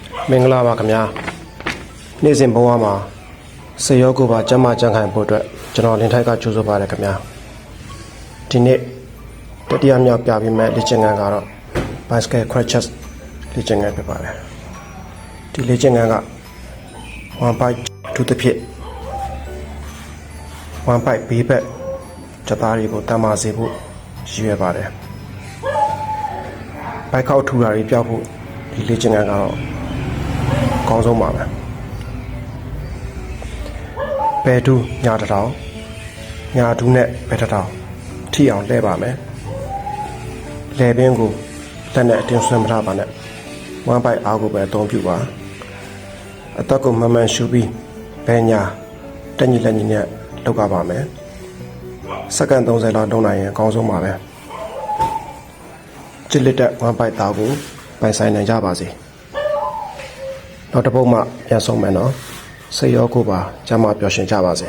မင်္ဂလာပါခင်ဗျာနေ့စဉ်ဘဝမှာစေရောကိုပါကျမ်းမာကြံ့ခိုင်ဖို့အတွက်ကျွန်တော်လင်ထိုက်ကကြိုးစားပါတယ်ခင်ဗျာဒီနေ့တတိယမြောက်ပြပေးမဲ့လေ့ကျင့်ခန်းကတော့ bicycle crutches လေ့ကျင့်ခန်းဖြစ်ပါတယ်ဒီလေ့ကျင့်ခန်းက1 bike 2တစ်ဖြစ်1 bike ဘေးဘက်ချက်သားတွေကိုတမ်းမာစေဖို့ရည်ရွယ်ပါတယ်ဘိုက်ခောက်ထူတာတွေပြောက်ဖို့ဒီလေ့ကျင့်ခန်းကတော့အကောင်းဆုံးပါပဲဘယ်တူညာတစ်ထောင်ညာတူးနဲ့ဘယ်တစ်ထောင်ထိအောင်လဲပါမယ်လဲပင်ကိုလက်နဲ့အတင်းဆွဲမထားပါနဲ့1 bike အားကိုပဲအသုံးပြုပါအသက်ကိုမှန်မှန်ရှူပြီးဘယ်ညာတက်ညီလက်ညီနဲ့လောက်ကပါမယ်စက္ကန့်30လောက်တုံးနိုင်ရင်အကောင်းဆုံးပါပဲချစ်လက်တဲ့1 bike သားကိုပိုင်ဆိုင်နိုင်ကြပါစေနောက်တစ်ပုဒ်မှပြန်ဆုံးမယ်နော်စိတ်ရောကိုယ်ပါကျမ်းမာပျော်ရွှင်ကြပါစေ